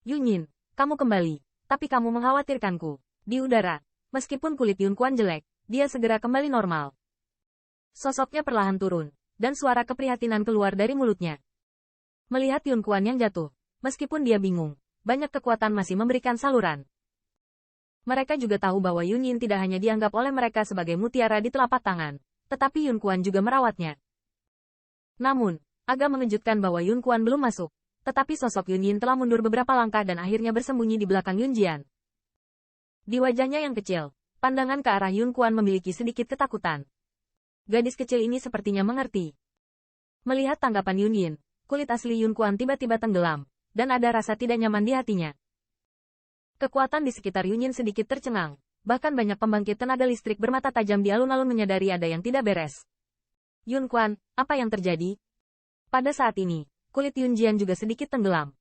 Yunyin, kamu kembali. Tapi kamu mengkhawatirkanku. Di udara, meskipun kulit Yun Quan jelek, dia segera kembali normal. Sosoknya perlahan turun, dan suara keprihatinan keluar dari mulutnya. Melihat Yun Quan yang jatuh, meskipun dia bingung, banyak kekuatan masih memberikan saluran. Mereka juga tahu bahwa Yunyin tidak hanya dianggap oleh mereka sebagai mutiara di telapak tangan, tetapi Yun Quan juga merawatnya. Namun, agak mengejutkan bahwa Yun Quan belum masuk, tetapi sosok Yunyin telah mundur beberapa langkah dan akhirnya bersembunyi di belakang Yun Jian. Di wajahnya yang kecil, pandangan ke arah Yun Quan memiliki sedikit ketakutan. Gadis kecil ini sepertinya mengerti. Melihat tanggapan Yunyin, kulit asli Yun Quan tiba-tiba tenggelam, dan ada rasa tidak nyaman di hatinya. Kekuatan di sekitar Yunyin sedikit tercengang, bahkan banyak pembangkit tenaga listrik bermata tajam di alun-alun menyadari ada yang tidak beres. Yun Quan, apa yang terjadi? Pada saat ini, kulit Yun Jian juga sedikit tenggelam.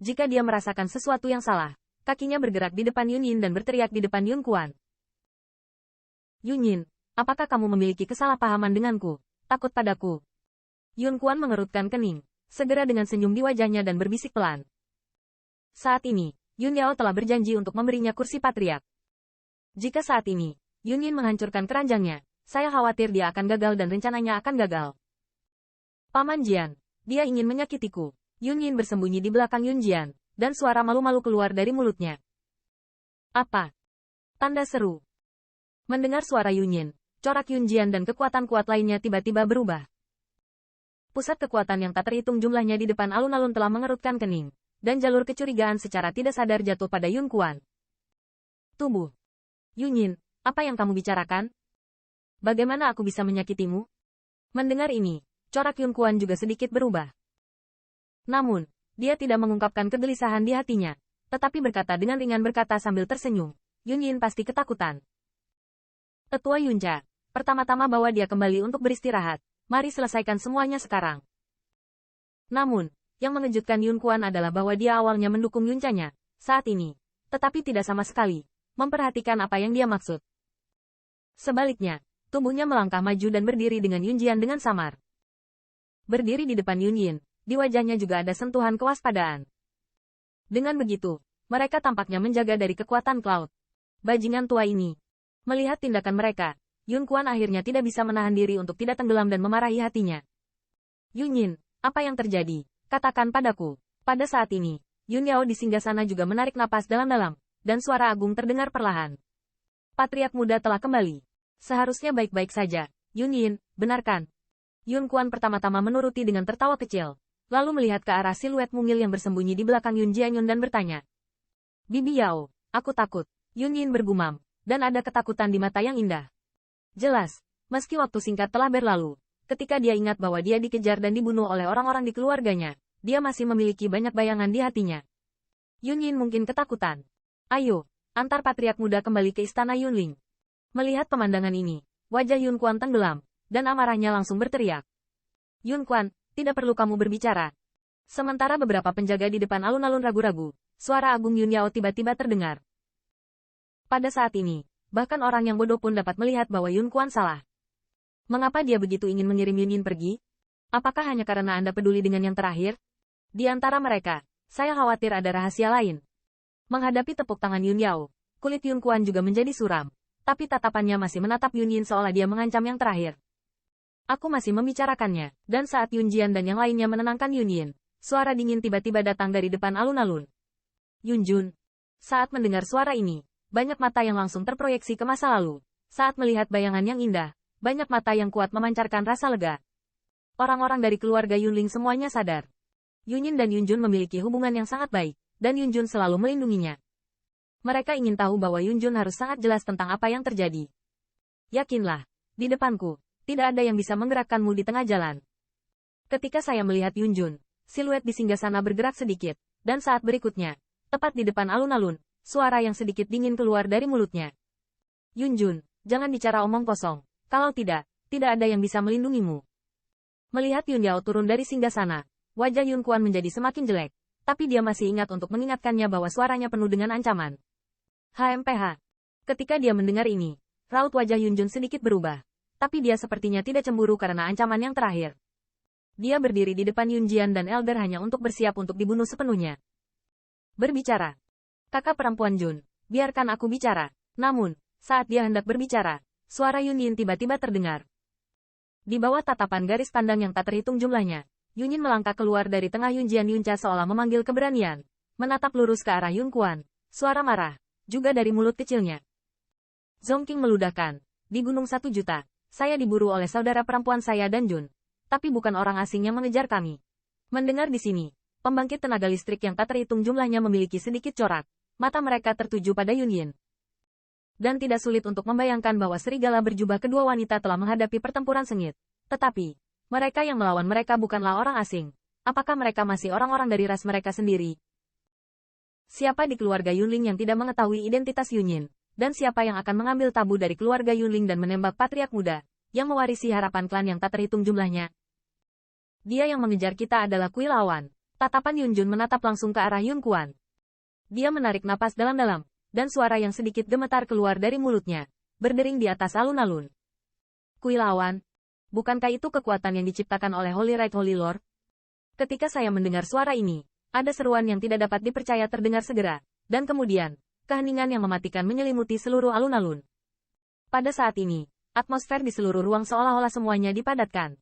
Jika dia merasakan sesuatu yang salah, kakinya bergerak di depan Yunyin dan berteriak di depan Yun Quan. Yunyin, apakah kamu memiliki kesalahpahaman denganku? Takut padaku? Yun Quan mengerutkan kening, segera dengan senyum di wajahnya dan berbisik pelan. Saat ini, Yun Yao telah berjanji untuk memberinya kursi patriark. Jika saat ini, Yunyin menghancurkan keranjangnya, saya khawatir dia akan gagal dan rencananya akan gagal. Paman Jian, dia ingin menyakitiku. Yunyin bersembunyi di belakang Yun Jian, dan suara malu-malu keluar dari mulutnya. Apa? Tanda seru. Mendengar suara Yunyin, corak Yun Jian dan kekuatan kuat lainnya tiba-tiba berubah. Pusat kekuatan yang tak terhitung jumlahnya di depan alun-alun telah mengerutkan kening, dan jalur kecurigaan secara tidak sadar jatuh pada Yun Quan. Tubuh. Yunyin, apa yang kamu bicarakan? Bagaimana aku bisa menyakitimu? Mendengar ini, corak Yun Quan juga sedikit berubah. Namun, dia tidak mengungkapkan kegelisahan di hatinya, tetapi berkata dengan ringan sambil tersenyum, Yunyin pasti ketakutan. Tetua Yunca, pertama-tama bawa dia kembali untuk beristirahat, mari selesaikan semuanya sekarang. Namun, yang mengejutkan Yun Quan adalah bahwa dia awalnya mendukung Yuncanya, saat ini, tetapi tidak sama sekali memperhatikan apa yang dia maksud. Sebaliknya, tubuhnya melangkah maju dan berdiri dengan Yun Jian dengan samar. Berdiri di depan Yunyin, di wajahnya juga ada sentuhan kewaspadaan. Dengan begitu, mereka tampaknya menjaga dari kekuatan Cloud. Bajingan tua ini. Melihat tindakan mereka, Yun Quan akhirnya tidak bisa menahan diri untuk tidak tenggelam dan memarahi hatinya. Yunyin, apa yang terjadi? Katakan padaku. Pada saat ini, Yun Yao di singgasana juga menarik napas dalam-dalam, dan suara agung terdengar perlahan. Patriark muda telah kembali. Seharusnya baik-baik saja. Yunyin, benarkan? Yun Quan pertama-tama menuruti dengan tertawa kecil, lalu melihat ke arah siluet mungil yang bersembunyi di belakang Yun Jianyun dan bertanya. Bibi Yao, aku takut. Yunyin bergumam, dan ada ketakutan di mata yang indah. Jelas, meski waktu singkat telah berlalu, ketika dia ingat bahwa dia dikejar dan dibunuh oleh orang-orang di keluarganya, dia masih memiliki banyak bayangan di hatinya. Yunyin mungkin ketakutan. Ayo, antar patriark muda kembali ke istana Yunling. Melihat pemandangan ini, wajah Yun Quan tenggelam, dan amarahnya langsung berteriak. Yun Quan, tidak perlu kamu berbicara. Sementara beberapa penjaga di depan alun-alun ragu-ragu, suara agung Yun Yao tiba-tiba terdengar. Pada saat ini, bahkan orang yang bodoh pun dapat melihat bahwa Yun Quan salah. Mengapa dia begitu ingin mengirim Yunyin pergi? Apakah hanya karena Anda peduli dengan yang terakhir? Di antara mereka, saya khawatir ada rahasia lain. Menghadapi tepuk tangan Yun Yao, kulit Yun Quan juga menjadi suram, tapi tatapannya masih menatap Yunyin seolah dia mengancam yang terakhir. Aku masih membicarakannya, dan saat Yun Jian dan yang lainnya menenangkan Yunyin, suara dingin tiba-tiba datang dari depan alun-alun. Yun Jun. Saat mendengar suara ini, banyak mata yang langsung terproyeksi ke masa lalu. Saat melihat bayangan yang indah, banyak mata yang kuat memancarkan rasa lega. Orang-orang dari keluarga Yunling semuanya sadar. Yunyin dan Yun Jun memiliki hubungan yang sangat baik, dan Yun Jun selalu melindunginya. Mereka ingin tahu bahwa Yun Jun harus sangat jelas tentang apa yang terjadi. Yakinlah, di depanku, tidak ada yang bisa menggerakkanmu di tengah jalan. Ketika saya melihat Yun Jun, siluet di singgasana bergerak sedikit, dan saat berikutnya, tepat di depan alun-alun, suara yang sedikit dingin keluar dari mulutnya. Yun Jun, jangan bicara omong kosong, kalau tidak ada yang bisa melindungimu. Melihat Yun Yao turun dari singgasana, wajah Yun Quan menjadi semakin jelek, tapi dia masih ingat untuk mengingatkannya bahwa suaranya penuh dengan ancaman. HMPH. Ketika dia mendengar ini, raut wajah Yun Jun sedikit berubah, tapi dia sepertinya tidak cemburu karena ancaman yang terakhir. Dia berdiri di depan Yun Jian dan Elder hanya untuk bersiap untuk dibunuh sepenuhnya. Berbicara. Kakak perempuan Jun, biarkan aku bicara. Namun, saat dia hendak berbicara, suara Yun Yin tiba-tiba terdengar. Di bawah tatapan garis pandang yang tak terhitung jumlahnya, Yun Yin melangkah keluar dari tengah Yunjian Yunca seolah memanggil keberanian. Menatap lurus ke arah Yun Kuan. Suara marah, juga dari mulut kecilnya. Zongking meludahkan. Di Gunung 1 Juta, saya diburu oleh saudara perempuan saya dan Jun. Tapi bukan orang asing yang mengejar kami. Mendengar di sini, pembangkit tenaga listrik yang tak terhitung jumlahnya memiliki sedikit corak. Mata mereka tertuju pada Yun Yin. Dan tidak sulit untuk membayangkan bahwa serigala berjubah kedua wanita telah menghadapi pertempuran sengit. Tetapi, mereka yang melawan mereka bukanlah orang asing. Apakah mereka masih orang-orang dari ras mereka sendiri? Siapa di keluarga Yunling yang tidak mengetahui identitas Yun Yin? Dan siapa yang akan mengambil tabu dari keluarga Yunling dan menembak patriark muda, yang mewarisi harapan klan yang tak terhitung jumlahnya? Dia yang mengejar kita adalah Kui Lawan. Tatapan Yun Jun menatap langsung ke arah Yun Kuan. Dia menarik napas dalam-dalam, dan suara yang sedikit gemetar keluar dari mulutnya, berdering di atas alun-alun. Kui Lawan, bukankah itu kekuatan yang diciptakan oleh Holy Right Holy Lord? Ketika saya mendengar suara ini, ada seruan yang tidak dapat dipercaya terdengar segera, dan kemudian, keheningan yang mematikan menyelimuti seluruh alun-alun. Pada saat ini, atmosfer di seluruh ruang seolah-olah semuanya dipadatkan.